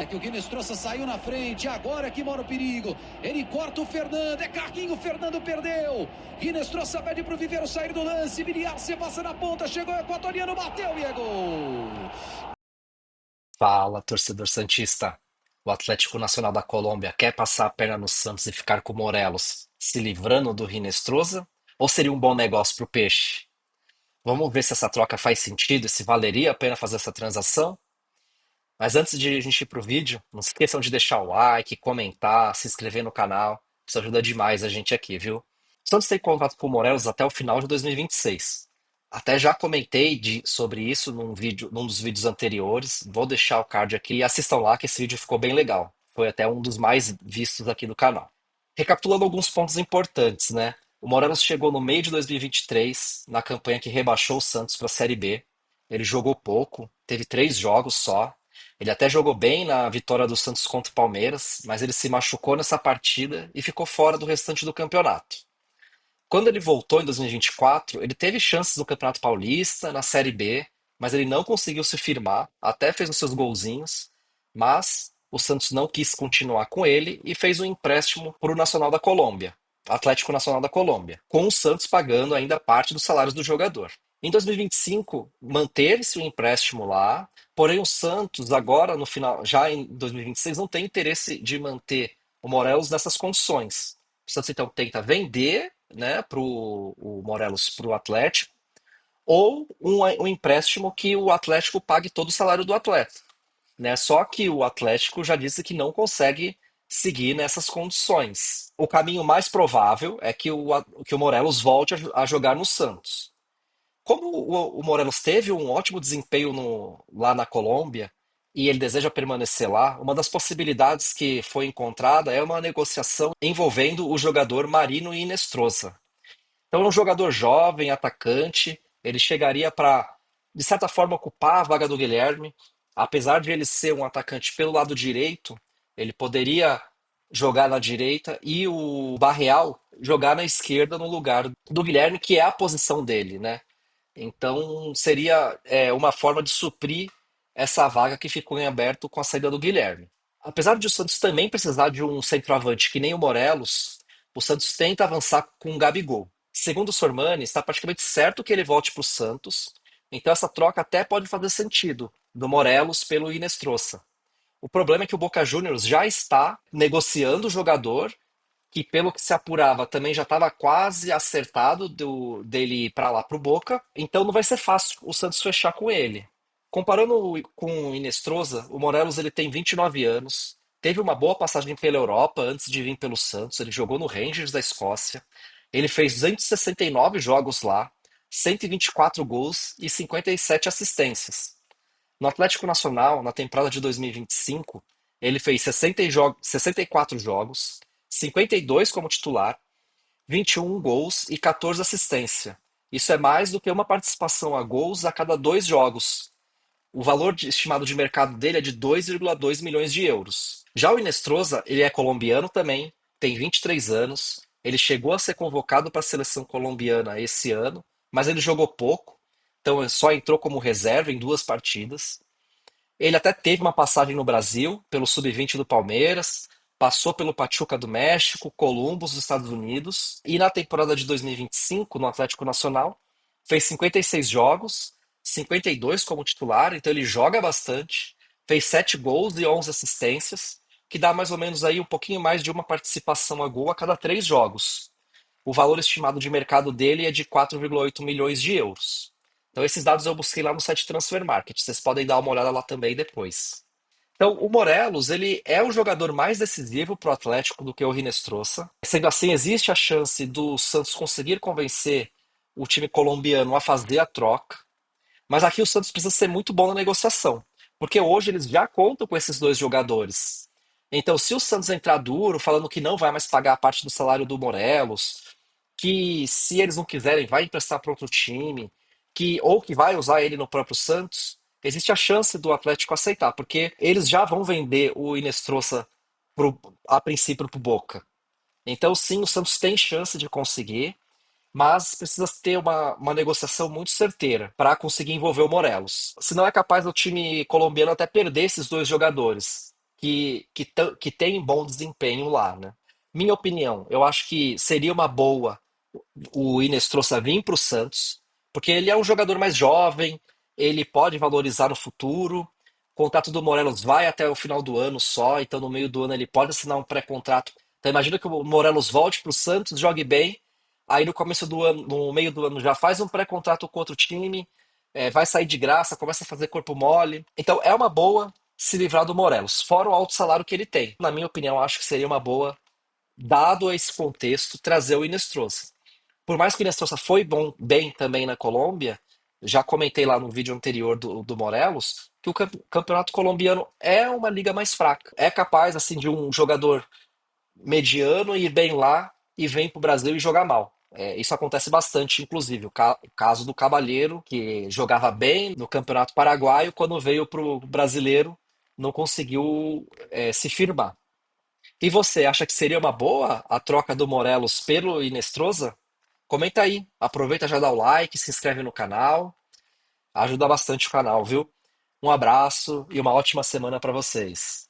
Olha que o Guinestrosa saiu na frente, agora é que mora o perigo. Ele corta o Fernando, é carrinho, o Fernando perdeu. Guinestrosa pede pro Viveiro sair do lance, Miliar se passa na ponta, chegou o equatoriano, bateu e é gol. Fala, torcedor santista. O Atlético Nacional da Colômbia quer passar a perna no Santos e ficar com o Morelos, se livrando do Rinestrosa? Ou seria um bom negócio para o peixe? Vamos ver se essa troca faz sentido e se valeria a pena fazer essa transação? Mas antes de a gente ir pro vídeo, não se esqueçam de deixar o like, comentar, se inscrever no canal. Isso ajuda demais a gente aqui, viu? O Santos tem contato com o Morelos até o final de 2026. Até já comentei sobre isso num dos vídeos anteriores. Vou deixar o card aqui e assistam lá que esse vídeo ficou bem legal. Foi até um dos mais vistos aqui do canal. Recapitulando alguns pontos importantes, né? O Morelos chegou no meio de 2023, na campanha que rebaixou o Santos para a Série B. Ele jogou pouco, teve 3 jogos só. Ele até jogou bem na vitória do Santos contra o Palmeiras, mas ele se machucou nessa partida e ficou fora do restante do campeonato. Quando ele voltou em 2024, ele teve chances no Campeonato Paulista, na Série B, mas ele não conseguiu se firmar, até fez os seus golzinhos, mas o Santos não quis continuar com ele e fez um empréstimo para o Nacional da Colômbia, Atlético Nacional da Colômbia, com o Santos pagando ainda parte dos salários do jogador. Em 2025, manteve-se o empréstimo lá, porém o Santos agora no final, já em 2026, não tem interesse de manter o Morelos nessas condições. O Santos então tenta vender, né, o Morelos para o Atlético, ou um empréstimo que o Atlético pague todo o salário do atleta. Né? Só que o Atlético já disse que não consegue seguir nessas condições. O caminho mais provável é que o Morelos volte a jogar no Santos. Como o Morelos teve um ótimo desempenho lá na Colômbia e ele deseja permanecer lá, uma das possibilidades que foi encontrada é uma negociação envolvendo o jogador Marino Inestrosa. Então, é um jogador jovem, atacante, ele chegaria para, de certa forma, ocupar a vaga do Guilherme. Apesar de ele ser um atacante pelo lado direito, ele poderia jogar na direita e o Barreal jogar na esquerda no lugar do Guilherme, que é a posição dele, né? Então seria uma forma de suprir essa vaga que ficou em aberto com a saída do Guilherme. Apesar de o Santos também precisar de um centroavante que nem o Morelos, o Santos tenta avançar com o Gabigol. Segundo o Sormani, está praticamente certo que ele volte para o Santos, então essa troca até pode fazer sentido, do Morelos pelo Inestrosa. O problema é que o Boca Juniors já está negociando o jogador que pelo que se apurava também já estava quase acertado dele ir para lá para o Boca, então não vai ser fácil o Santos fechar com ele. Comparando com o Inestrosa, o Morelos ele tem 29 anos, teve uma boa passagem pela Europa antes de vir pelo Santos, ele jogou no Rangers da Escócia, ele fez 269 jogos lá, 124 gols e 57 assistências. No Atlético Nacional, na temporada de 2025, ele fez 64 jogos, 52 como titular, 21 gols e 14 assistências. Isso é mais do que uma participação a gols a cada 2 jogos. O valor estimado de mercado dele é de 2,2 milhões de euros. Já o Inestrosa, ele é colombiano também, tem 23 anos, ele chegou a ser convocado para a seleção colombiana esse ano, mas ele jogou pouco, então ele só entrou como reserva em 2 partidas. Ele até teve uma passagem no Brasil, pelo Sub-20 do Palmeiras, passou pelo Pachuca do México, Columbus dos Estados Unidos, e na temporada de 2025, no Atlético Nacional, fez 56 jogos, 52 como titular, então ele joga bastante, fez 7 gols e 11 assistências, que dá mais ou menos aí um pouquinho mais de uma participação a gol a cada 3 jogos. O valor estimado de mercado dele é de 4,8 milhões de euros. Então, esses dados eu busquei lá no site Transfer Market. Vocês podem dar uma olhada lá também depois. Então, o Morelos, ele é o jogador mais decisivo para o Atlético do que o Rinestrosa. Sendo assim, existe a chance do Santos conseguir convencer o time colombiano a fazer a troca. Mas aqui o Santos precisa ser muito bom na negociação, porque hoje eles já contam com esses 2 jogadores. Então, se o Santos entrar duro, falando que não vai mais pagar a parte do salário do Morelos, que se eles não quiserem, vai emprestar para outro time, ou que vai usar ele no próprio Santos, existe a chance do Atlético aceitar, porque eles já vão vender o Inestrosa a princípio para o Boca. Então, sim, o Santos tem chance de conseguir, mas precisa ter uma negociação muito certeira para conseguir envolver o Morelos. Senão é capaz do time colombiano até perder esses 2 jogadores. que tem bom desempenho lá, né? Minha opinião, eu acho que seria uma boa o Inestrosa vir para o Santos, porque ele é um jogador mais jovem, ele pode valorizar no futuro. O contrato do Morelos vai até o final do ano só, então no meio do ano ele pode assinar um pré-contrato. Então imagina que o Morelos volte para o Santos, jogue bem, aí no começo do ano, no meio do ano já faz um pré-contrato com outro time, vai sair de graça, começa a fazer corpo mole. Então é uma boa se livrar do Morelos, fora o alto salário que ele tem. Na minha opinião, acho que seria uma boa, dado esse contexto, trazer o Inestrosa. Por mais que o Inestrosa foi bem também na Colômbia, já comentei lá no vídeo anterior do Morelos, que o campeonato colombiano é uma liga mais fraca. É capaz assim de um jogador mediano ir bem lá e vem para o Brasil e jogar mal. Isso acontece bastante, inclusive. O caso do Cabalheiro, que jogava bem no Campeonato Paraguaio, quando veio para o brasileiro, não conseguiu se firmar. E você, acha que seria uma boa a troca do Morelos pelo Inestrosa? Comenta aí, aproveita já dá o like, se inscreve no canal, ajuda bastante o canal, viu? Um abraço e uma ótima semana para vocês.